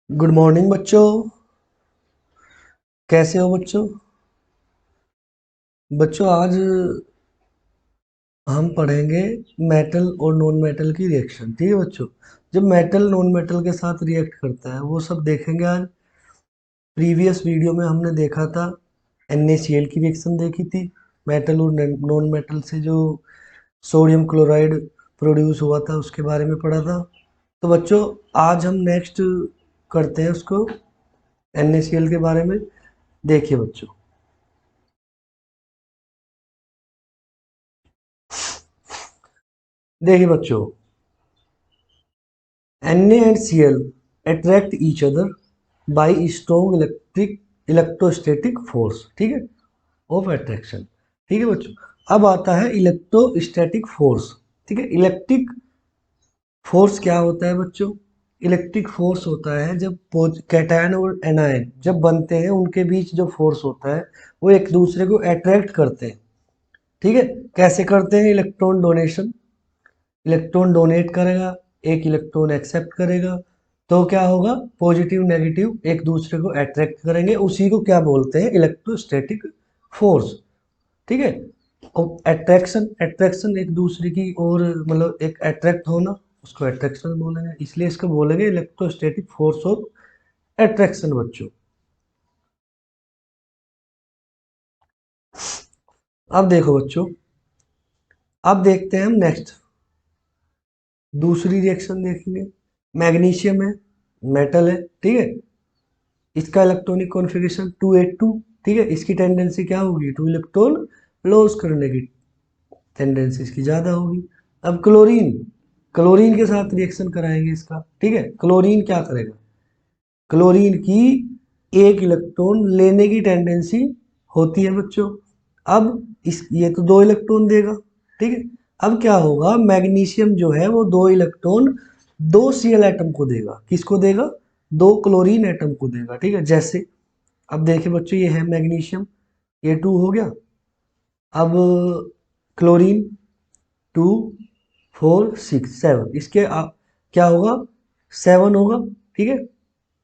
Good morning बच्चों। कैसे हो बच्चों? बच्चों आज हम पढ़ेंगे मेटल और नॉन मेटल की रिएक्शन। ठीक है बच्चों, जब मेटल नॉन मेटल के साथ रिएक्ट करता है वो सब देखेंगे आज। प्रीवियस वीडियो में हमने देखा था NaCl की रिएक्शन देखी थी, मेटल और नॉन मेटल से जो सोडियम क्लोराइड प्रोड्यूस हुआ था उसके बारे में पढ़ा था। तो बच्चों आज हम नेक्स्ट करते हैं उसको, NaCl के बारे में। देखिए बच्चों, देखिए बच्चों, Na and Cl attract each other by strong electrostatic force, ठीक है, ऑफ अट्रैक्शन। ठीक है बच्चों, अब आता है इलेक्ट्रोस्टैटिक फोर्स। ठीक है, इलेक्ट्रिक फोर्स क्या होता है बच्चों? इलेक्ट्रिक फोर्स होता है जब कैटायन और एनायन जब बनते हैं उनके बीच जो फोर्स होता है वो एक दूसरे को अट्रैक्ट करते हैं। ठीक है, कैसे करते हैं? इलेक्ट्रॉन डोनेशन, इलेक्ट्रॉन डोनेट करेगा, एक इलेक्ट्रॉन एक्सेप्ट करेगा, तो क्या होगा? पॉजिटिव नेगेटिव एक दूसरे को अट्रैक्ट करेंगे, उसी को क्या बोलते हैं? Electrostatic force. ठीक है, और अट्रैक्शन, अट्रैक्शन एक दूसरे की और मतलब एक अट्रैक्ट होना, उसको अट्रैक्शन बोलेंगे, इसलिए इसको बोलेंगे इलेक्ट्रोस्टैटिक फोर्स ऑफ अट्रैक्शन बच्चों। अब देखो बच्चों, अब देखते हैं हम नेक्स्ट दूसरी रिएक्शन देखेंगे। मैग्नीशियम है, मेटल है, ठीक है, इसका इलेक्ट्रॉनिक कॉन्फ़िगरेशन 282। ठीक है, इसकी टेंडेंसी क्या होगी? टू इलेक्ट्रॉन लॉस करने की टेंडेंसी इसकी ज़्यादा होगी। अब क्लोरीन, क्लोरीन के साथ रिएक्शन कराएंगे इसका। ठीक है, क्लोरीन क्या करेगा? क्लोरीन की एक इलेक्ट्रॉन लेने की टेंडेंसी होती है बच्चों। अब इस ये तो दो इलेक्ट्रॉन देगा। ठीक है, अब क्या होगा? मैग्नीशियम जो है वो दो इलेक्ट्रॉन दो Cl एटम को देगा। किसको देगा? दो क्लोरीन एटम को देगा। ठीक है, जैसे अब देखिए बच्चों, ये है मैग्नीशियम, ये 2 हो गया। अब क्लोरीन 2 4 6 7, इसके क्या होगा? 7 होगा। ठीक है,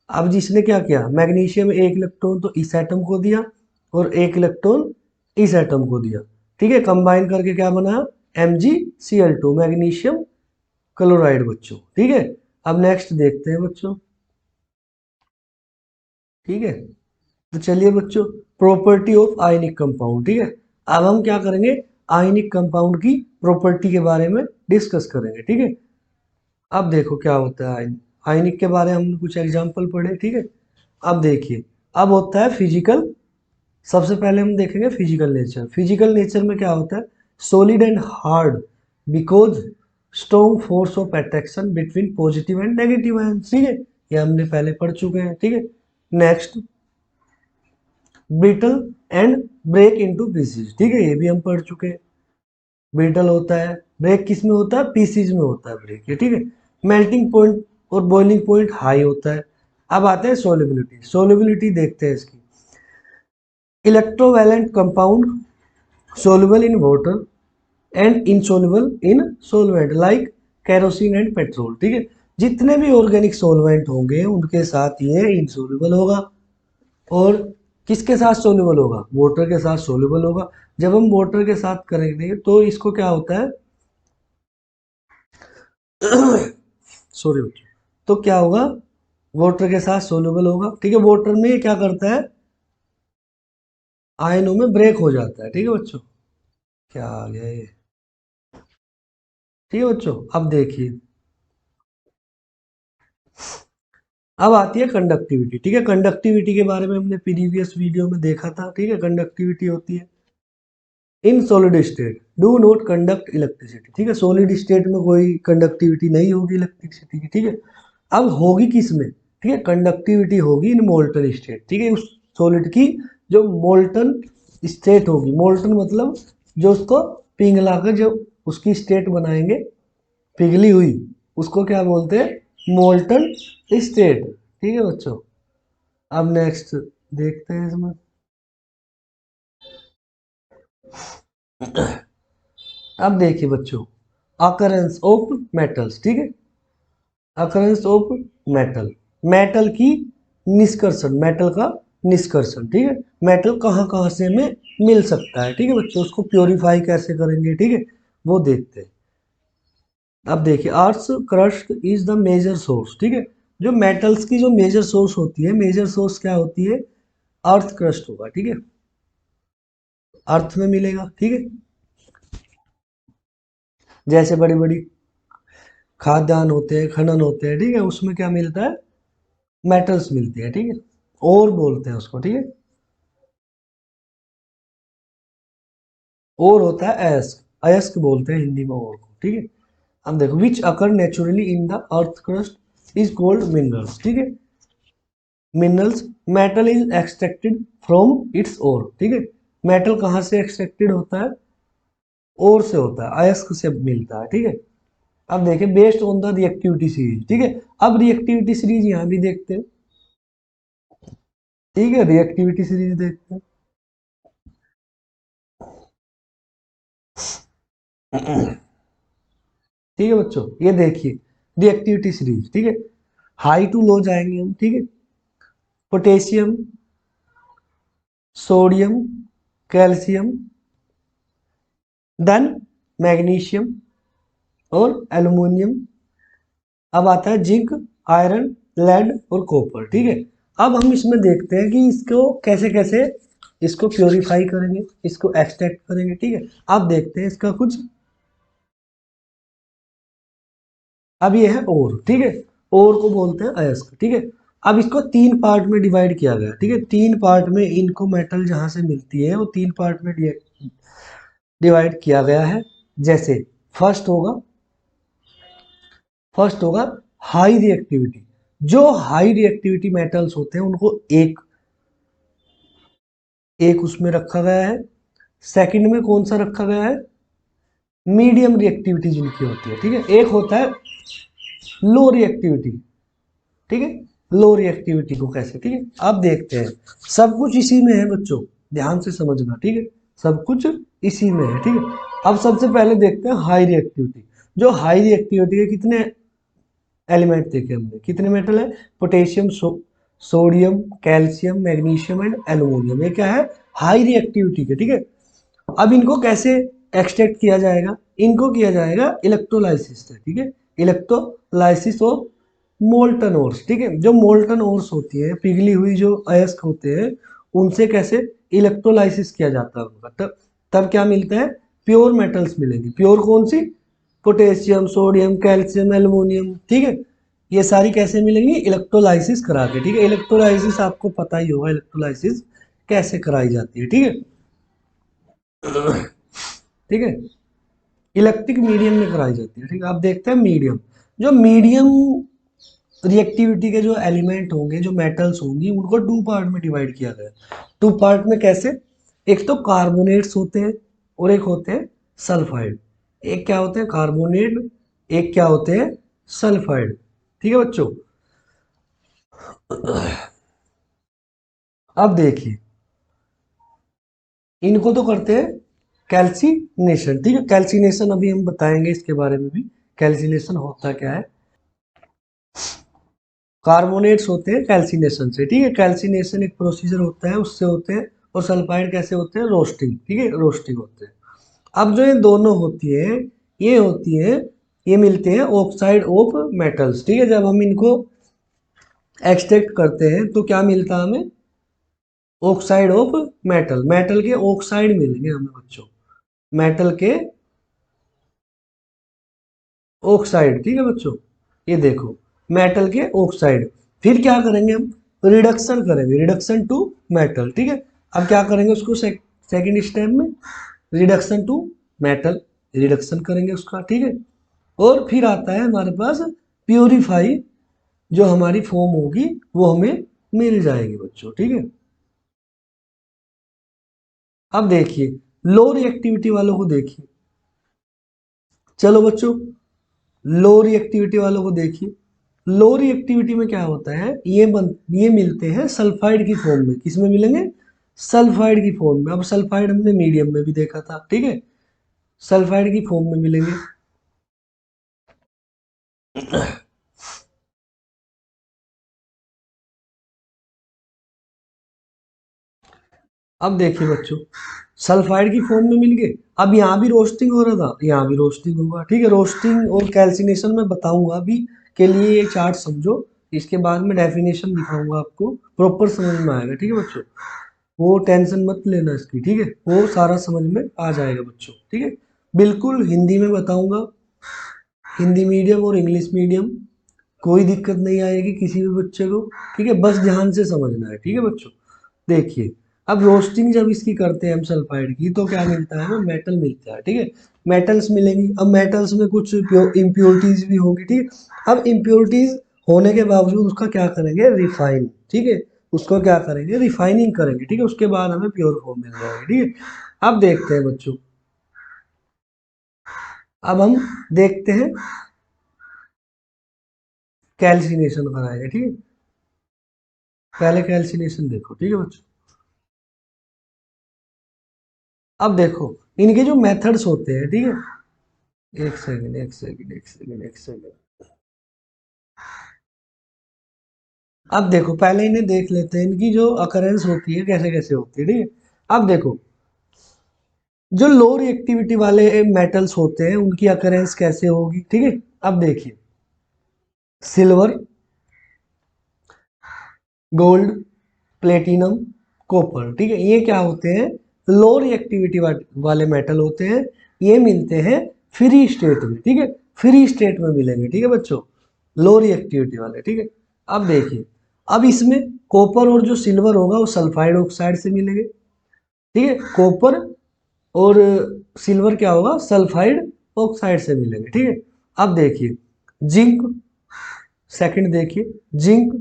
अब जिसने क्या किया? मैग्नीशियम एक इलेक्ट्रॉन तो इस एटम को दिया और एक इलेक्ट्रॉन इस एटम को दिया। ठीक है, कंबाइन करके क्या बना? MgCl2, मैग्नीशियम क्लोराइड बच्चों। ठीक है, अब नेक्स्ट देखते हैं बच्चों। ठीक है, तो चलिए बच्चों, प्रॉपर्टी ऑफ आयनिक कंपाउंड। ठीक है, अब हम क्या करेंगे? आयनिक कंपाउंड की प्रॉपर्टी के बारे में डिस्कस करेंगे। ठीक है, अब देखो क्या होता है आयनिक। आयनिक के बारे में हमने कुछ एग्जांपल पढ़े। ठीक है, अब देखिए, अब होता है फिजिकल। सबसे पहले हम देखेंगे फिजिकल नेचर। फिजिकल नेचर में क्या होता है? Solid and hard because strong force of attraction between positive and negative ion. ठीक है, ये हमने पहले पढ़ चुके हैं। ठीक है, next brittle and break into pieces. ठीक है, ये भी हम पढ़ चुके हैं। ब्रिटल होता है, ब्रेक किस में होता है? पीसीज में होता है ब्रेक ये। ठीक है, मेल्टिंग पॉइंट और बॉइलिंग पॉइंट हाई होता है। अब आते हैं सोलिबिलिटी। सोलिबिलिटी देखते हैं इसकी। Electrovalent compound soluble in water and insoluble in solvent like kerosene and petrol। ठीक है, जितने भी ऑर्गेनिक सॉल्वेंट होंगे उनके साथ ये इंसोल्यूबल होगा। और किसके साथ सोल्यूबल होगा? वाटर के साथ सोल्यूबल होगा। जब हम वाटर के साथ करेंगे तो इसको क्या होता है? सॉरी बच्चों, तो क्या होगा? वाटर के साथ सोल्यूबल होगा। ठीक है, वाटर में ये क्या करता है? आयनों में ब्रेक हो जाता है। ठीक है बच्चों, क्या आ गया ये? ठीक है बच्चों, अब देखिए, अब आती है कंडक्टिविटी। ठीक है, कंडक्टिविटी के बारे में हमने प्रीवियस वीडियो में देखा था। ठीक है, कंडक्टिविटी होती है in solid state do not conduct electricity. ठीक है, सॉलिड स्टेट में कोई कंडक्टिविटी नहीं होगी इलेक्ट्रिसिटी की। ठीक है, अब होगी किस में? ठीक है, कंडक्टिविटी होगी इन मोल्टन स्टेट। ठीक है, उस सॉलिड की जो मोल्टन स्टेट होगी, मोल्टन मतलब जो उसको पिघला कर जो उसकी स्टेट बनाएंगे, पिघली हुई, उसको क्या बोलते हैं? Molten state. ठीक है बच्चों, अब नेक्स्ट देखते हैं इसमें। अब देखिए बच्चों, अकरेंस ऑफ मेटल्स। ठीक है, अकरेंस ऑफ मेटल मेटल की निष्कर्षण, मेटल का निष्कर्षण, ठीक है, मेटल कहाँ कहाँ से हमें मिल सकता है, ठीक है बच्चों, उसको प्योरीफाई कैसे करेंगे, ठीक है, वो देखते हैं। अब देखिए earth crust is the major source, ठीक है, जो मेटल्स की जो मेजर सोर्स होती है, मेजर सोर्स क्या होती है, अर्थ क्रस्ट होगा, ठीक है, अर्थ में मिलेगा, ठीक है, जैसे बड़ी बड़ी खाद्यान्न होते हैं, खनन होते हैं, ठीक है, उसमें क्या मिलता है, मेटल्स मिलते हैं, ठीक है, और बोलते हैं उसको, ठीक है, और होता है अयस्क, अयस्क बोलते हैं हिंदी में और को, ठीक है। अब देखो which occur naturally in the earth crust is called minerals, ठीक है, minerals, metal is extracted from its ore, ठीक है, मेटल कहाँ से एक्सट्रैक्टेड होता है, ओर से होता है, अयस्क से मिलता है, ठीक है। अब देखिए based on the reactivity series, ठीक है, अब रिएक्टिविटी सीरीज यहाँ भी देखते हैं, ठीक है, रिएक्टिविटी सीरीज देखते हैं, ठीक है बच्चों, ये देखिए रिएक्टिविटी सीरीज, ठीक है, हाई टू लो जाएंगे हम, ठीक है, potassium, sodium, calcium, then magnesium और एल्युमिनियम, अब आता है जिंक, आयरन, लेड और कॉपर, ठीक है। अब हम इसमें देखते हैं कि इसको कैसे कैसे इसको प्योरीफाई करेंगे, इसको एक्सट्रैक्ट करेंगे, ठीक है। अब देखते हैं इसका कुछ, अब ये है ओर, ठीक है, ओर को बोलते हैं अयस्क, ठीक है। अब इसको तीन पार्ट में डिवाइड किया गया, ठीक है, तीन पार्ट में इनको मेटल जहां से मिलती है वो तीन पार्ट में डिवाइड किया गया है। जैसे फर्स्ट होगा, फर्स्ट होगा हाई रिएक्टिविटी, जो हाई रिएक्टिविटी मेटल्स होते हैं उनको एक एक उसमें रखा गया है। सेकंड में कौन सा रखा गया है, मीडियम रिएक्टिविटी जिनकी होती है, ठीक है, एक होता है लो रिएक्टिविटी, ठीक है, लो रिएक्टिविटी को कैसे, ठीक है, अब देखते हैं, सब कुछ इसी में है बच्चों, ध्यान से समझना, ठीक है, सब कुछ इसी में है, ठीक है। अब सबसे पहले देखते हैं हाई रिएक्टिविटी, जो हाई रिएक्टिविटी के कितने एलिमेंट देखे हमने, कितने मेटल है, potassium, sodium, calcium, magnesium and aluminium, ये क्या है, हाई रिएक्टिविटी के, ठीक है। अब इनको कैसे एक्सट्रैक्ट किया जाएगा, इनको किया जाएगा इलेक्ट्रोलाइसिस से, ठीक है, इलेक्ट्रोलाइसिस ऑफ मोल्टन ओर्स, ठीक है, जो मोल्टन ओर्स होती है, पिघली हुई जो अयस्क होते हैं, उनसे कैसे इलेक्ट्रोलाइसिस किया जाता है उनका, तब तब क्या मिलता है, प्योर मेटल्स मिलेंगी, प्योर कौन सी, पोटेशियम, सोडियम, कैल्शियम, एल्युमिनियम, ठीक है, ये सारी कैसे मिलेंगी, इलेक्ट्रोलाइसिस करा के, ठीक है, इलेक्ट्रोलाइसिस आपको पता ही होगा इलेक्ट्रोलाइसिस कैसे कराई जाती है, ठीक है, ठीक है, इलेक्ट्रिक मीडियम में कराई जाती है, ठीक है। अब देखते हैं मीडियम, जो मीडियम रिएक्टिविटी के जो एलिमेंट होंगे, जो मेटल्स होंगी, उनको टू पार्ट में डिवाइड किया गया है। टू पार्ट में कैसे, एक तो कार्बोनेट्स होते हैं और एक होते हैं सल्फाइड, एक क्या होते हैं कार्बोनेट, एक क्या होते हैं सल्फाइड, ठीक है बच्चों। अब देखिए इनको तो करते हैं कैल्सिनेशन, ठीक है, कैल्सिनेशन अभी हम बताएंगे इसके बारे में भी, कैल्सिनेशन होता क्या है, कार्बोनेट्स होते हैं कैल्सिनेशन से, ठीक है, कैल्सिनेशन एक प्रोसीजर होता है उससे होते हैं, और सल्फाइड कैसे होते हैं, रोस्टिंग, ठीक है, रोस्टिंग होते हैं। अब जो ये दोनों होती है, ये होती है, ये मिलते हैं ऑक्साइड ऑफ मेटल्स, ठीक है, जब हम इनको एक्सट्रैक्ट करते हैं तो क्या मिलता है हमें, ऑक्साइड ऑफ मेटल, मेटल के ऑक्साइड मिलेंगे हमें बच्चों, मेटल के ऑक्साइड, ठीक है बच्चों, ये देखो मेटल के ऑक्साइड, फिर क्या करेंगे हम, रिडक्शन करेंगे, रिडक्शन टू मेटल, ठीक है। अब क्या करेंगे उसको सेकंड स्टेप में, रिडक्शन टू मेटल, रिडक्शन करेंगे उसका, ठीक है, और फिर आता है हमारे पास प्योरीफाई, जो हमारी फॉर्म होगी वो हमें मिल जाएगी बच्चों, ठीक है। अब देखिए लो रिएक्टिविटी वालों को देखिए, चलो बच्चों लो रिएक्टिविटी वालों को देखिए, लो रिएक्टिविटी में क्या होता है, ये मिलते हैं सल्फाइड की फॉर्म में, किस में मिलेंगे, सल्फाइड की फॉर्म में। अब सल्फाइड हमने मीडियम में भी देखा था, ठीक है, सल्फाइड की फॉर्म में मिलेंगे। अब देखिए बच्चों, सल्फाइड की फॉर्म में मिल गए। अब यहाँ भी रोस्टिंग हो रहा था, यहाँ भी रोस्टिंग होगा, ठीक है। रोस्टिंग और कैल्सिनेशन में बताऊंगा अभी, के लिए ये चार्ट समझो, इसके बाद में डेफिनेशन दिखाऊंगा आपको, प्रॉपर समझ में आएगा, ठीक है बच्चों। वो टेंशन मत लेना इसकी, ठीक है, वो सारा समझ में आ जाएगा बच्चों, ठीक है। बिल्कुल हिंदी में बताऊंगा, हिंदी मीडियम और इंग्लिश मीडियम, कोई दिक्कत नहीं आएगी किसी भी बच्चे को, ठीक है, बस ध्यान से समझना है, ठीक है बच्चों। देखिए, अब रोस्टिंग जब इसकी करते हैं हम सल्फाइड की, तो क्या मिलता है हमें, मेटल मिलता है, ठीक है। मेटल्स मिलेंगी, अब मेटल्स में कुछ इम्प्योरिटीज भी होंगी, ठीक है। अब इम्प्योरिटीज होने के बावजूद उसका क्या करेंगे, रिफाइन, ठीक है, उसको क्या करेंगे, रिफाइनिंग करेंगे, ठीक है, उसके बाद हमें प्योर फॉर्म मिल जाएगी, ठीक है। अब देखते हैं बच्चों, अब हम देखते हैं कैल्सिनेशन कराएंगे, ठीक है। पहले कैल्सिनेशन देखो, ठीक है बच्चों। अब देखो, इनके जो मेथड्स होते हैं, ठीक है, एक सेकंड एक सेकंड एक सेकंड एक सेकंड। अब देखो, पहले इन्हें देख लेते हैं, इनकी जो अकरेंस होती है कैसे कैसे होती है, ठीक है। अब देखो, जो लो रिएक्टिविटी वाले मेटल्स होते हैं उनकी अकरेंस कैसे होगी, ठीक है। अब देखिए, सिल्वर, गोल्ड, प्लेटिनम, कॉपर, ठीक है, ये क्या होते हैं, लो रिएक्टिविटी वाले मेटल होते हैं। ये मिलते हैं फ्री स्टेट में, ठीक है, फ्री स्टेट में मिलेंगे, ठीक है बच्चों, लो रिएक्टिविटी वाले, ठीक है। अब देखिए, अब इसमें कॉपर और जो सिल्वर होगा वो सल्फाइड ऑक्साइड से मिलेंगे, ठीक है। कॉपर और सिल्वर क्या होगा, सल्फाइड ऑक्साइड से मिलेंगे, ठीक है। अब देखिए, जिंक, सेकंड देखिए, zinc,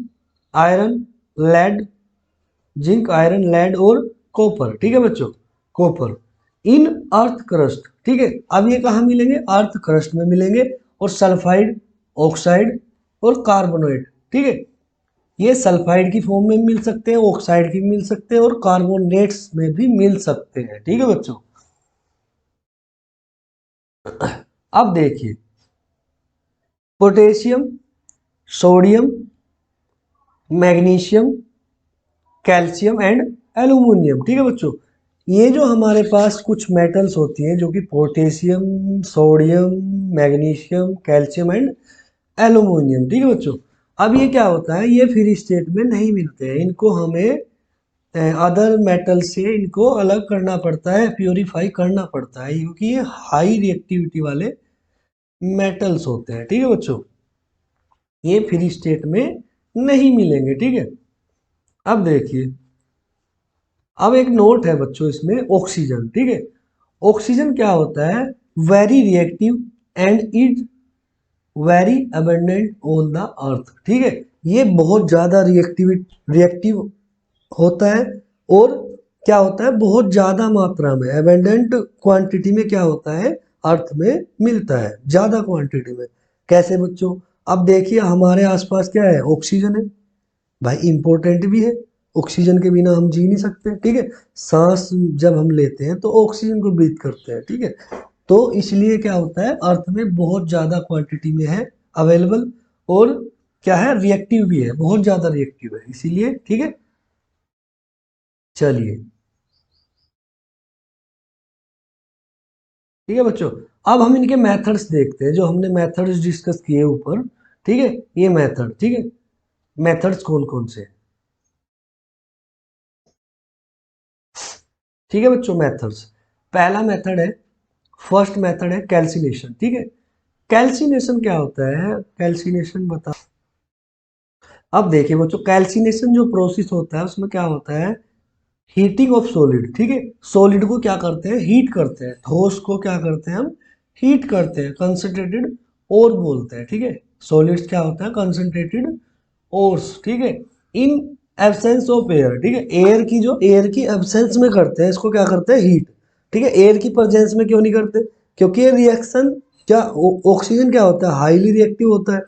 iron, lead, zinc, iron, lead और कॉपर, ठीक है बच्चों, कॉपर इन अर्थ क्रस्ट, ठीक है। अब ये कहाँ मिलेंगे, अर्थ क्रस्ट में मिलेंगे, और सल्फाइड ऑक्साइड और कार्बोनेट, ठीक है, ये सल्फाइड की फॉर्म में मिल सकते हैं, ऑक्साइड की मिल सकते हैं, और कार्बोनेट्स में भी मिल सकते हैं, ठीक है बच्चों। अब देखिए, potassium, sodium, magnesium, calcium and aluminium, ठीक है बच्चों। ये जो हमारे पास कुछ मेटल्स होती हैं, जो कि potassium, sodium, magnesium, calcium and aluminium, ठीक है बच्चों। अब ये क्या होता है, ये फ्री स्टेट में नहीं मिलते हैं, इनको हमें अदर मेटल से इनको अलग करना पड़ता है, प्योरीफाई करना पड़ता है, क्योंकि ये हाई रिएक्टिविटी वाले मेटल्स होते हैं, ठीक है बच्चों। ये फ्री स्टेट में नहीं मिलेंगे, ठीक है। अब देखिए, अब एक नोट है बच्चों इसमें, ऑक्सीजन, ठीक है। ऑक्सीजन क्या होता है, very reactive and is very abundant on the earth, ठीक है। ये बहुत ज्यादा रिएक्टिव होता है, और क्या होता है, बहुत ज्यादा मात्रा में, अबंडेंट क्वांटिटी में क्या होता है, अर्थ में मिलता है, ज्यादा क्वांटिटी में। कैसे बच्चों, अब देखिए हमारे आसपास क्या है, ऑक्सीजन है, भाई इंपॉर्टेंट भी है, ऑक्सीजन के बिना हम जी नहीं सकते, ठीक है। सांस जब हम लेते हैं तो ऑक्सीजन को ब्रीथ करते हैं, ठीक है। तो इसलिए क्या होता है, अर्थ में बहुत ज़्यादा क्वांटिटी में है अवेलेबल, और क्या है, रिएक्टिव भी है, बहुत ज़्यादा रिएक्टिव है, इसीलिए, ठीक है। चलिए, ठीक है बच्चों, अब हम इनके मेथड्स देखते हैं, जो हमने मेथड्स डिस्कस किए ऊपर, ठीक है, ये मेथड, ठीक है, मेथड्स कौन कौन से, ठीक है बच्चों, मेथड्स। पहला मेथड है, फर्स्ट मेथड है कैल्सिनेशन, ठीक है। कैल्सिनेशन क्या होता है, कैल्सिनेशन बता, अब देखिए बच्चों, कैल्सिनेशन जो प्रोसेस होता है उसमें क्या होता है, हीटिंग ऑफ सॉलिड, ठीक है। सॉलिड को क्या करते हैं, हीट करते हैं, ठोस को क्या करते हैं हम, हीट करते हैं, कंसंट्रेटेड और बोलते हैं, ठीक है। सॉलिड्स क्या होता है, कंसंट्रेटेड ओर्स, ठीक है, इन एब्सेंस ऑफ एयर, ठीक है, एयर की, जो एयर की एब्सेंस में करते हैं, इसको क्या करते हैं, हीट, ठीक है। एयर की प्रेजेंस में क्यों नहीं करते, क्योंकि ये रिएक्शन क्या, ऑक्सीजन क्या होता है, हाईली रिएक्टिव होता है,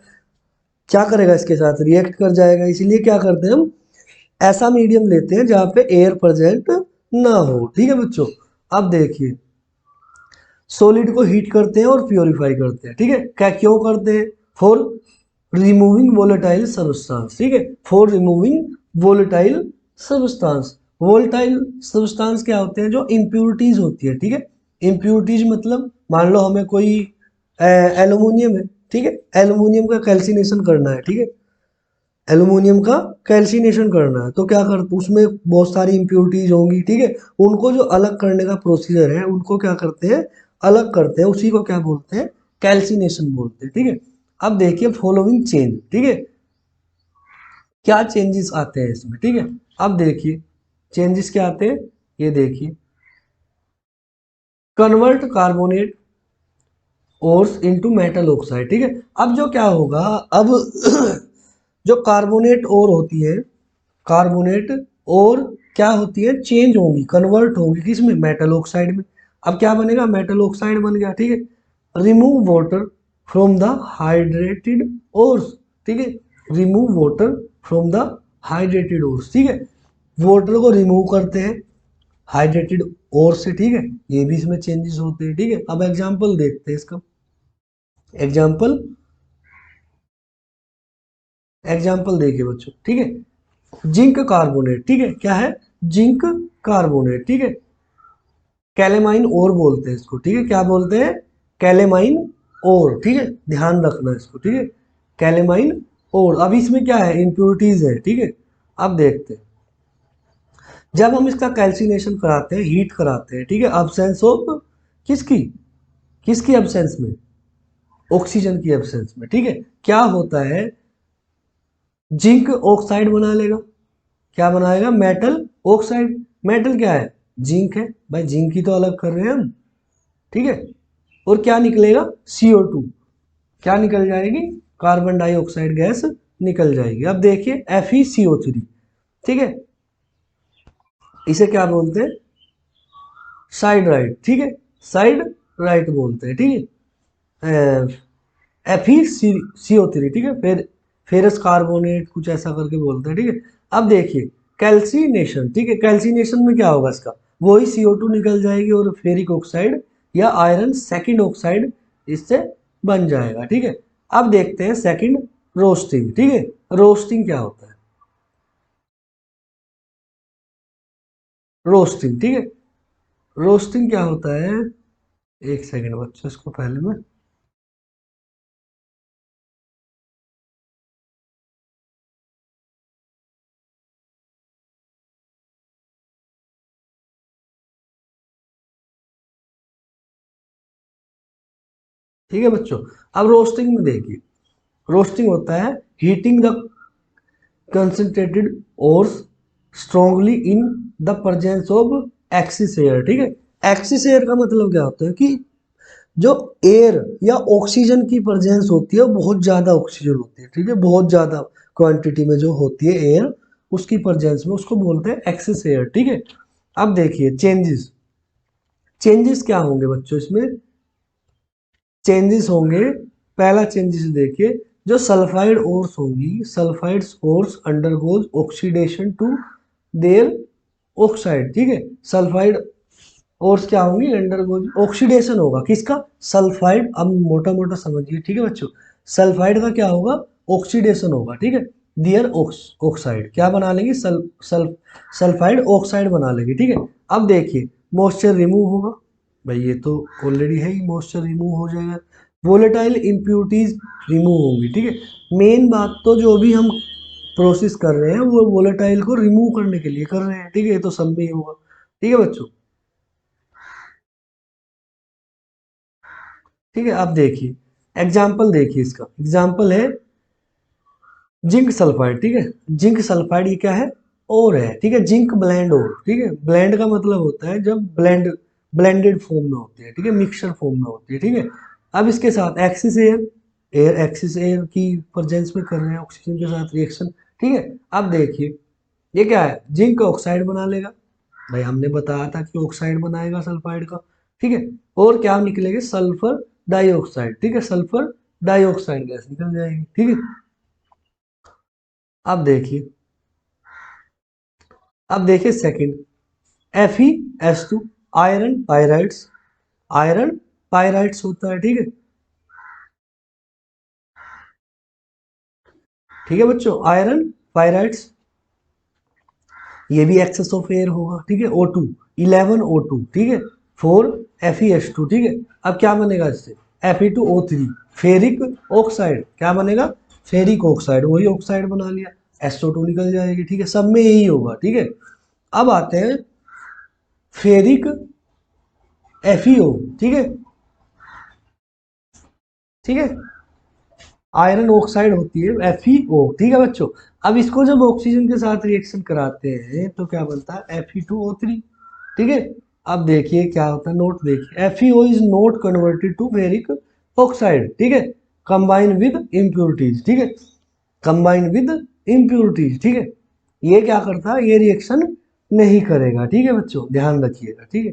क्या करेगा, इसके साथ रिएक्ट कर जाएगा, इसीलिए क्या करते हैं हम, ऐसा मीडियम लेते हैं जहाँ पे एयर प्रेजेंट ना हो, ठीक है बच्चों। अब देखिए, सॉलिड को हीट करते हैं और प्योरीफाई करते हैं, ठीक है, क्या क्यों करते हैं, फॉर रिमूविंग वोलेटाइल सब्सटेंस, ठीक है, for removing volatile substance, volatile substance क्या होते हैं, जो इम्प्यूरिटीज होती है, ठीक है। इम्प्यूरिटीज मतलब मान लो हमें कोई एल्यूमिनियम है, ठीक है, एल्यूमिनियम का कैल्सिनेशन करना है, ठीक है, एल्यूमिनियम का कैल्सिनेशन करना है, तो क्या कर, उसमें बहुत सारी इम्प्यूरिटीज होंगी, ठीक है। उनको जो अलग करने का प्रोसीजर है, उनको क्या करते हैं, अलग करते हैं, उसी को क्या बोलते हैं, कैल्सिनेशन बोलते हैं, ठीक है। अब देखिए फॉलोइंग चेंज, ठीक है, क्या चेंजेस आते हैं इसमें, ठीक है। अब देखिए चेंजेस क्या आते हैं, ये देखिए, convert carbonate ores into metal oxide, ठीक है। अब जो क्या होगा, अब जो कार्बोनेट ओर होती है, कार्बोनेट और क्या होती है, चेंज होंगी, कन्वर्ट होंगी किसमें, मेटल ऑक्साइड में। अब क्या बनेगा, मेटल ऑक्साइड बन गया, ठीक है। Remove water from the hydrated ores, ठीक है, remove water from the hydrated ores, ठीक है, वाटर को रिमूव करते हैं हाइड्रेटेड ओर से, ठीक है। ये भी इसमें चेंजेस होते हैं, ठीक है। अब एग्जांपल देखते हैं इसका, एग्जांपल, एग्जांपल देखिए बच्चों, ठीक है। जिंक कार्बोनेट, ठीक है, क्या है, जिंक कार्बोनेट, ठीक है, कैलेमाइन ओर बोलते हैं इसको, ठीक है, क्या बोलते हैं, कैलेमाइन ओर, ठीक है, ध्यान रखना इसको, ठीक है, कैलेमाइन ओर। अब इसमें क्या है, इम्प्योरिटीज है, ठीक है। अब देखते हैं, जब हम इसका कैल्सिनेशन कराते हैं, हीट कराते हैं, ठीक है, अब्सेंस ऑफ किसकी, किसकी एब्सेंस में, ऑक्सीजन की एब्सेंस में, ठीक है, क्या होता है, जिंक ऑक्साइड बना लेगा, क्या बनाएगा, मेटल ऑक्साइड। मेटल क्या है, जिंक है भाई, जिंक की तो अलग कर रहे हैं हम, ठीक है। और क्या निकलेगा, CO2, क्या निकल जाएगी, कार्बन डाइऑक्साइड गैस निकल जाएगी। अब देखिए FeCO3, ठीक है, इसे क्या बोलते हैं, साइड राइट, ठीक है, साइड राइट बोलते हैं, ठीक है, FeCO3, ठीक है, फिर फेरस कार्बोनेट कुछ ऐसा करके बोलते हैं, ठीक है। अब देखिए कैल्सिनेशन, ठीक है, कैल्सिनेशन में क्या होगा इसका, वही CO2 निकल जाएगी और फेरिक ऑक्साइड या आयरन सेकंड ऑक्साइड इससे बन जाएगा, ठीक है। अब देखते हैं सेकंड, रोस्टिंग, ठीक है, रोस्टिंग क्या होता है, रोस्टिंग, ठीक है, रोस्टिंग क्या होता है, एक सेकंड बच्चों, इसको पहले मैं, ठीक है बच्चों। अब रोस्टिंग में देखिए, रोस्टिंग होता है हीटिंग द कंसंट्रेटेड और strongly in the presence of axis air, ठीक है। एक्सिस एयर का मतलब क्या होता है कि जो एयर या ऑक्सीजन की प्रेजेंस होती है, बहुत ज़्यादा ऑक्सीजन होती है, ठीक है, बहुत ज़्यादा क्वांटिटी में जो होती है एयर, उसकी प्रेजेंस में, उसको बोलते हैं एक्सिस एयर, ठीक है। अब देखिए चेंजेस, चेंजेस क्या होंगे बच्चों इसमें, चेंजेस होंगे, पहला चेंजेस देखिए, जो सल्फाइड ओर्स होंगी, sulphide ores undergoes oxidation to their oxide, ठीक है, सल्फाइड ओर्स क्या होंगी, अंडरगोज ऑक्सीडेशन होगा किसका, सल्फाइड। अब मोटा मोटा समझिए, ठीक है बच्चों, सल्फाइड का क्या होगा, ऑक्सीडेशन होगा, ठीक है, दियर ऑक्साइड क्या बना लेंगे, सल्फाइड ऑक्साइड बना लेंगे, ठीक है। अब देखिए मॉइस्चर रिमूव होगा, भाई ये तो ऑलरेडी है ही, मॉइस्चर रिमूव हो जाएगा, वोलेटाइल इम्प्यूरिटीज रिमूव होंगी, ठीक है। मेन बात तो जो भी हम प्रोसेस कर रहे हैं वो वोलेटाइल को रिमूव करने के लिए कर रहे हैं, ठीक है, ये तो सब में ही होगा, ठीक है बच्चों, ठीक है। अब देखिए एग्जाम्पल, देखिए इसका एग्जाम्पल है जिंक सल्फाइड, ठीक है, जिंक सल्फाइड ये क्या है, और है, ठीक है, जिंक ब्लेंड और, ठीक है, ब्लेंड का मतलब होता है जब ब्लेंडेड फॉर्म में होते हैं, ठीक है, मिक्सचर फॉर्म में होती है, ठीक है। अब इसके साथ axis air, air axis air की प्रेजेंस में कर रहे हैं ऑक्सीजन के साथ रिएक्शन, ठीक है। अब देखिए ये क्या है, जिंक ऑक्साइड बना लेगा, भाई हमने बताया था कि ऑक्साइड बनाएगा सल्फाइड का, ठीक है। और क्या निकलेगी, सल्फर डाइऑक्साइड, ठीक है, सल्फर डाइऑक्साइड गैस निकल जाएगी, ठीक है। अब देखिए, अब देखिए सेकंड, FeS2 आयरन पायराइड्स, आयरन पायराइड्स होता है, ठीक है, ठीक है बच्चों, आयरन पायराइड्स। ये भी एक्सेस ऑफ एयर होगा, ठीक है। O2 11O2, ठीक है, 4FeS2, ठीक है। अब क्या बनेगा इससे, Fe2O3, फेरिक ऑक्साइड, क्या बनेगा, फेरिक ऑक्साइड, वही ऑक्साइड बना लिया, SO2 निकल जाएगी, ठीक है। सब में यही होगा, ठीक है। अब आते हैं फेरिक FeO, ठीक है, ठीक है, आयरन ऑक्साइड होती है FeO, ठीक है बच्चों। अब इसको जब ऑक्सीजन के साथ रिएक्शन कराते हैं तो क्या बनता है Fe2O3, ठीक है। अब देखिए क्या होता है, नोट देखिए, FeO is not converted to ferric oxide, ठीक है, कंबाइन विद इम्प्योरिटीज, ठीक है, कंबाइन विद इम्प्योरिटीज, ठीक है। ये क्या करता है, ये रिएक्शन नहीं करेगा, ठीक है बच्चों, ध्यान रखिएगा, ठीक है।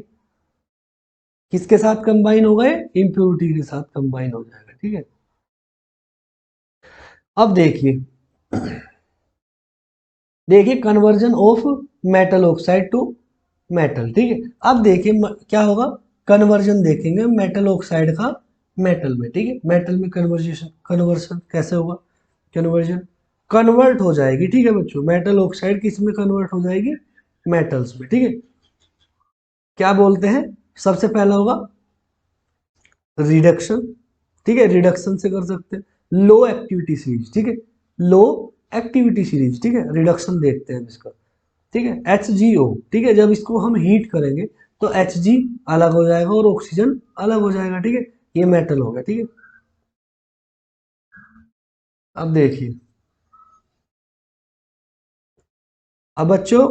किसके साथ कंबाइन हो गए, इम्प्योरिटी के साथ कंबाइन हो जाएगा, ठीक है। अब देखिए, देखिए conversion of metal oxide to metal, ठीक है। अब देखिए क्या होगा, कन्वर्जन देखेंगे मेटल ऑक्साइड का मेटल में, ठीक है। मेटल में कन्वर्जेशन, कन्वर्सन कैसे होगा, कन्वर्जन, कन्वर्ट हो जाएगी, ठीक है बच्चों, मेटल ऑक्साइड किस में कन्वर्ट हो जाएगी, मेटल्स में, ठीक है। क्या बोलते हैं, सबसे पहला होगा रिडक्शन, ठीक है, रिडक्शन से कर सकते हैं लो एक्टिविटी सीरीज, ठीक है, लो एक्टिविटी सीरीज, ठीक है, रिडक्शन देखते हैं इसका, ठीक है। HgO, ठीक है, जब इसको हम हीट करेंगे तो Hg अलग हो जाएगा और ऑक्सीजन अलग हो जाएगा, ठीक है। ये मेटल हो गया, ठीक है। अब देखिए, अब बच्चों,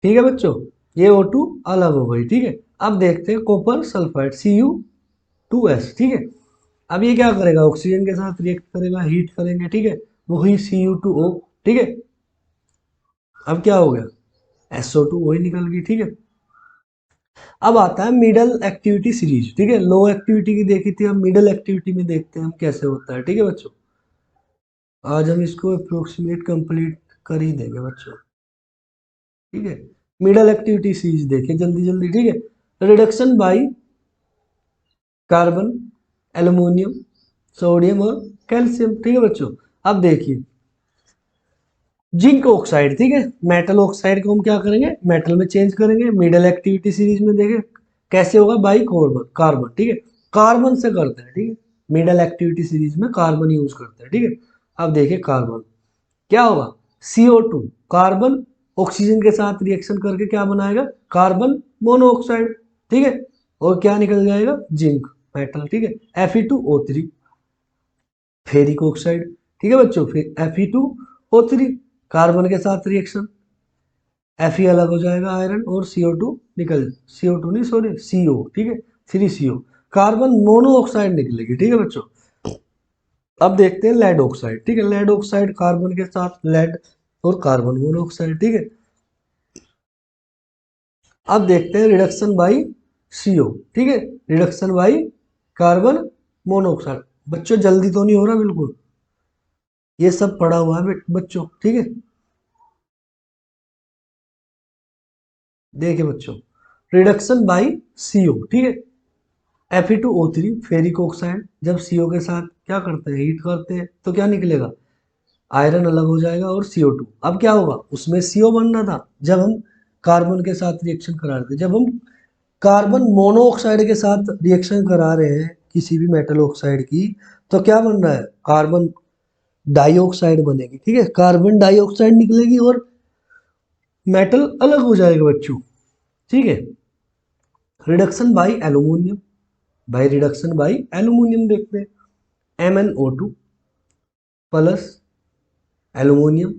ठीक है बच्चों, ये O2 अलग हो गई, ठीक है। अब देखते हैं कॉपर सल्फाइड Cu2S, ठीक है। अब ये क्या करेगा, ऑक्सीजन के साथ रिएक्ट करेगा, हीट करेंगे, ठीक है, वही Cu2O, ठीक है। अब क्या हो गया, SO2 वही निकल गई, ठीक है। अब आता है मिडल एक्टिविटी सीरीज, ठीक है, लो एक्टिविटी की देखी थी, हम मिडल एक्टिविटी में देखते हैं हम कैसे होता है, ठीक है बच्चों। आज हम इसको अप्रोक्सीमेट कंप्लीट कर ही देंगे बच्चों, ठीक है। मिडल एक्टिविटी सीरीज देखिए जल्दी जल्दी, ठीक है। Reduction by carbon, aluminium, sodium और कैल्शियम, ठीक है बच्चों। अब देखिए जिंक ऑक्साइड, ठीक है, मेटल ऑक्साइड को हम क्या करेंगे, मेटल में चेंज करेंगे, मिडल एक्टिविटी सीरीज में देखें कैसे होगा, बाई कार्बन, कार्बन, ठीक है, कार्बन से करते हैं, ठीक है, मिडल एक्टिविटी सीरीज में कार्बन यूज करते हैं, ठीक है। अब देखिए कार्बन क्या होगा, CO2, कार्बन ऑक्सीजन के साथ रिएक्शन करके क्या बनाएगा, कार्बन मोनोऑक्साइड, ठीक है, और क्या निकल जाएगा, जिंक मेटल, ठीक है। Fe2O3, फेरिक ऑक्साइड, ठीक है बच्चों, फिर Fe2O3 कार्बन के साथ रिएक्शन, Fe अलग हो जाएगा आयरन और CO2 निकल, CO2 नहीं सॉरी CO, ठीक है, 3CO, कार्बन मोनोऑक्साइड निकलेगी, ठीक है बच्चों। अब देखते हैं लेड ऑक्साइड, ठीक है, लेड ऑक्साइड कार्बन के साथ लेड और कार्बन मोनोऑक्साइड, ठीक है। अब देखते हैं रिडक्शन बाई CO, ठीक है, रिडक्शन बाई कार्बन मोनोऑक्साइड। बच्चों जल्दी तो नहीं हो रहा बिल्कुल, ये सब पढ़ा हुआ है बच्चों, ठीक है। देखिए बच्चों, रिडक्शन बाई CO, ठीक है, Fe2O3 फेरिक ऑक्साइड जब CO के साथ क्या करते हैं, हीट करते हैं तो क्या निकलेगा, आयरन अलग हो जाएगा और CO2। अब क्या होगा, उसमें CO बनना था, जब हम कार्बन के साथ रिएक्शन करा रहे थे, जब हम कार्बन मोनोऑक्साइड के साथ रिएक्शन करा रहे हैं किसी भी मेटल ऑक्साइड की, तो क्या बन रहा है, कार्बन डाइऑक्साइड बनेगी, ठीक है, कार्बन डाइऑक्साइड निकलेगी और मेटल अलग हो जाएगा बच्चों, ठीक है। Reduction by aluminium, by reduction by aluminium देखते हैं, MnO2 प्लस एल्यूमिनियम,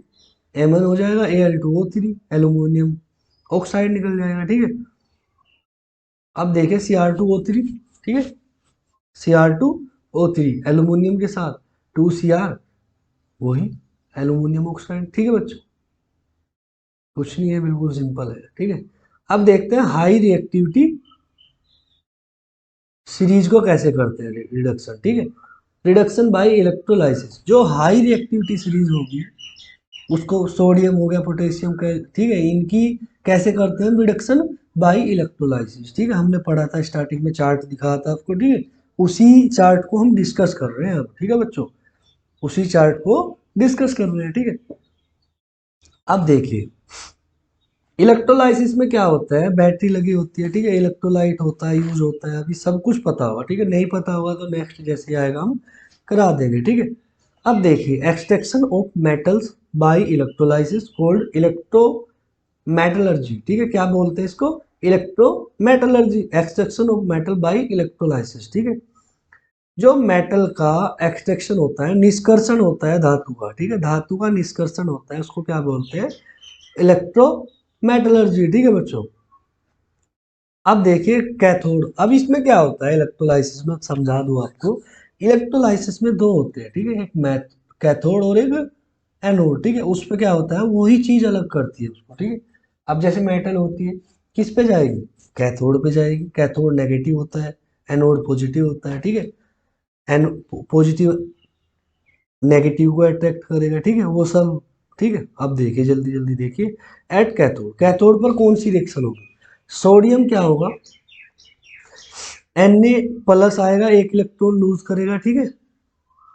Mn हो जाएगा Al2O3, एल्यूमिनियम ऑक्साइड निकल जाएगा, ठीक है। अब देखें Cr2O3, ठीक है, Cr2O3 एल्यूमिनियम के साथ 2Cr, वही एल्यूमिनियम ऑक्साइड, ठीक है बच्चों, कुछ नहीं है, बिल्कुल सिंपल है, ठीक है। अब देखते हैं हाई रिएक्टिविटी सीरीज को कैसे करते हैं रिडक्शन, ठीक है। रिडक्शन बाय इलेक्ट्रोलाइसिस, जो हाई रिएक्टिविटी सीरीज होगी उसको, सोडियम हो गया, पोटेशियम का, ठीक है, इनकी कैसे करते हैं रिडक्शन बाय इलेक्ट्रोलाइसिस, ठीक है, हमने पढ़ा था स्टार्टिंग में, चार्ट दिखाया था आपको, ठीक है। उसी चार्ट को हम डिस्कस कर रहे हैं अब, ठीक है बच्चों, उसी चार्ट को डिस्कस कर रहे हैं, ठीक है। अब देखिए इलेक्ट्रोलाइसिस में क्या होता है, बैटरी लगी होती है, ठीक है, इलेक्ट्रोलाइट होता है, यूज होता है, अभी सब कुछ पता होगा, ठीक है, नहीं पता होगा तो नेक्स्ट जैसे आएगा हम करा देंगे, ठीक है। अब देखिए extraction of metals by electrolysis called electro metallurgy, ठीक है, क्या बोलते हैं इसको, electro metallurgy, extraction of metal by electrolysis, ठीक है। जो मेटल का एक्सट्रैक्शन होता है, निष्कर्षण होता है धातु का, ठीक है, धातु का निष्कर्षण होता है, उसको क्या बोलते हैं, इलेक्ट्रो मेटलर्जी, ठीक है बच्चों। अब देखिए कैथोड, अब इसमें क्या होता है इलेक्ट्रोलाइसिस में, समझा दूं आपको। इलेक्ट्रोलाइसिस में दो होते हैं, ठीक है, एक मैथ कैथोड और एक एनोड, ठीक है, उस पे क्या होता है, वही चीज अलग करती है उसको, ठीक है। अब जैसे मेटल होती है, किस पे जाएगी, कैथोड पे जाएगी, कैथोड नेगेटिव होता है, एनोड पॉजिटिव होता है, ठीक है। एन पॉजिटिव नेगेटिव को अट्रैक्ट करेगा, ठीक है, वो सब, ठीक है। अब देखिए जल्दी जल्दी देखिए, एट कैथोड, कैथोड पर कौन सी रिएक्शन होगी, सोडियम क्या होगा, Na+ आएगा, एक इलेक्ट्रॉन लूज करेगा, ठीक है,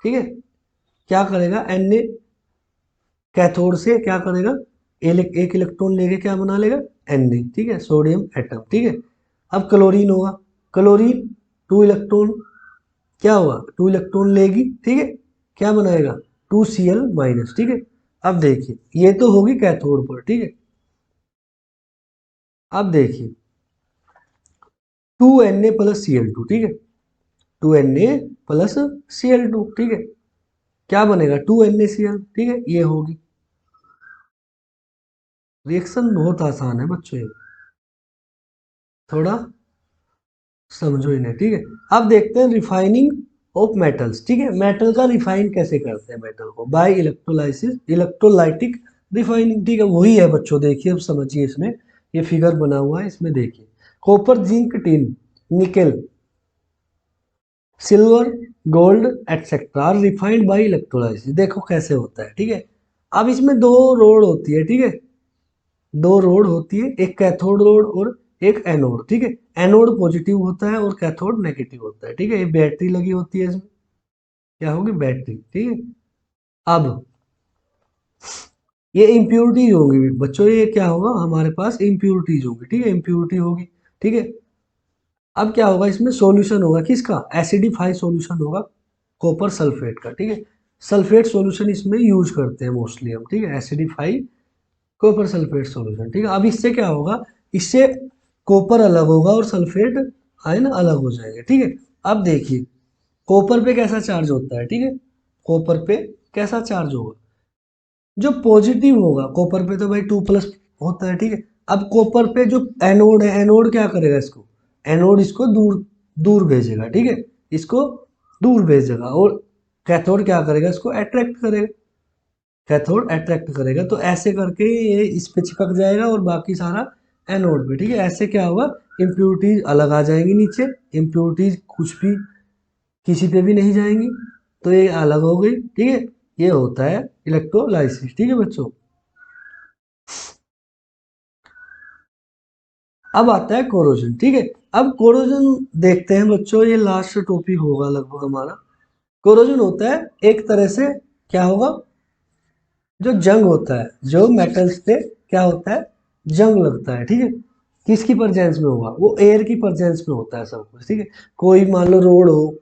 ठीक है, क्या करेगा Na कैथोड से क्या करेगा, एक इलेक्ट्रॉन लेके क्या बना लेगा, Na, ठीक है, सोडियम एटम, ठीक है। अब क्लोरीन होगा, क्लोरीन 2 इलेक्ट्रॉन, क्या हुआ, 2 इलेक्ट्रॉन लेगी, ठीक है, क्या बनाएगा, 2Cl-, ठीक है। अब देखिए ये तो होगी कैथोड पर, ठीक है। अब देखिए 2Na+Cl2, ठीक है, 2Na+Cl2, ठीक है, क्या बनेगा, 2NaCl, ठीक है, ये होगी रिएक्शन। बहुत आसान है बच्चों, ये थोड़ा समझो इन्हें, ठीक है। अब देखते हैं रिफाइनिंग ऑफ मेटल्स, ठीक है, मेटल का रिफाइन कैसे करते हैं मेटल को, बाय इलेक्ट्रोलाइसिस, इलेक्ट्रोलाइटिक रिफाइनिंग, ठीक है, वही है बच्चों, देखिए अब समझिए इसमें, ये फिगर बना हुआ है, इसमें देखिए copper, zinc, tin, nickel, silver, gold etcetera refined by electrolysis, देखो कैसे होता है, ठीक है। अब इसमें दो रोड होती है, ठीक है, दो रोड होती है, एक कैथोड रोड और एक एनोड, ठीक है, एनोड पॉजिटिव होता है और कैथोड नेगेटिव होता है, ठीक है, ये बैटरी लगी होती है इसमें, क्या होगी, बैटरी, ठीक है। अब ये इम्प्योरिटीज होगी बच्चों, ये क्या होगा हमारे पास, इम्प्योरिटीज होगी, ठीक है, इम्प्योरिटी होगी, ठीक है। अब क्या होगा, इसमें सॉल्यूशन होगा किसका, एसिडिफाई सॉल्यूशन होगा कॉपर सल्फेट का, ठीक है, सल्फेट सॉल्यूशन इसमें यूज करते हैं मोस्टली हम, ठीक है, एसिडिफाई कॉपर सल्फेट सॉल्यूशन, ठीक है। अब इससे क्या होगा, इससे कॉपर अलग होगा और सल्फेट आयन अलग हो जाएंगे, ठीक है। अब देखिए कॉपर पे कैसा चार्ज होता है, ठीक है, कॉपर पे कैसा चार्ज होगा, जो पॉजिटिव होगा, कॉपर पे तो भाई 2+ होता है, ठीक है। अब कॉपर पे जो एनोड है, एनोड क्या करेगा इसको, एनोड इसको दूर दूर भेजेगा, ठीक है, इसको दूर भेजेगा, और कैथोड क्या करेगा, इसको अट्रैक्ट करेगा, कैथोड अट्रैक्ट करेगा, तो ऐसे करके ये इस पे चिपक जाएगा और बाकी सारा एनोड पे, ठीक है, ऐसे क्या होगा, इम्प्योरिटीज अलग आ जाएंगी नीचे, इम्प्योरिटीज कुछ भी किसी पे भी नहीं जाएंगी, तो ये अलग हो गई, ठीक है, ये होता है इलेक्ट्रोलाइसिस, ठीक है बच्चों। अब आता है कोरोजन, ठीक है। अब कोरोजन देखते हैं बच्चों, ये लास्ट टॉपिक होगा लगभग हमारा। कोरोजन होता है एक तरह से, क्या होगा, जो जंग होता है, जो मेटल्स पे क्या होता है, जंग लगता है, ठीक है, किसकी प्रेजेंस में होगा, वो एयर की प्रेजेंस में होता है सब कुछ, ठीक है। कोई मान लो रोड हो,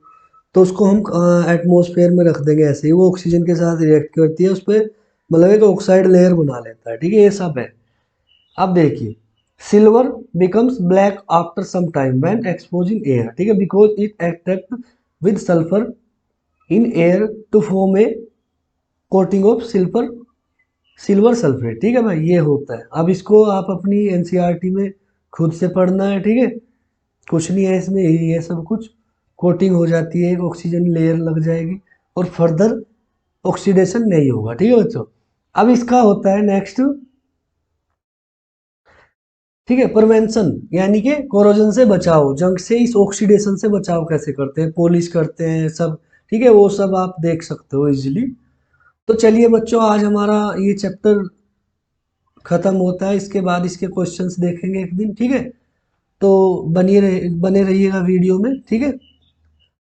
तो उसको हम एटमॉस्फेयर में रख देंगे, ऐसे ही वो ऑक्सीजन के साथ रिएक्ट करती है, उस पर मतलब एक ऑक्साइड लेयर बना लेता है, ठीक है, ये सब है। अब देखिए silver becomes black after some time when expose in air, ठीक है, because it attract with sulphur in air to form a coating of silver, silver sulphate, ठीक है भाई, ये होता है। अब इसको आप अपनी एनसीईआरटी में खुद से पढ़ना है, ठीक है, कुछ नहीं है इसमें, ये सब कुछ कोटिंग हो जाती है, एक ऑक्सीजन लेयर लग जाएगी और फर्दर ऑक्सीडेशन नहीं होगा, ठीक है बच्चों। अब इसका होता है नेक्स्ट, ठीक है, प्रिवेंशन, यानी कि कोरोजन से बचाव, जंग से, इस ऑक्सीडेशन से बचाव कैसे करते हैं, पॉलिश करते हैं सब, ठीक है, वो सब आप देख सकते हो इजीली। तो चलिए बच्चों आज हमारा ये चैप्टर खत्म होता है, इसके बाद इसके क्वेश्चंस देखेंगे एक दिन, ठीक है। तो बने रहिएगा वीडियो में, ठीक है,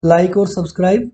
लाइक और सब्सक्राइब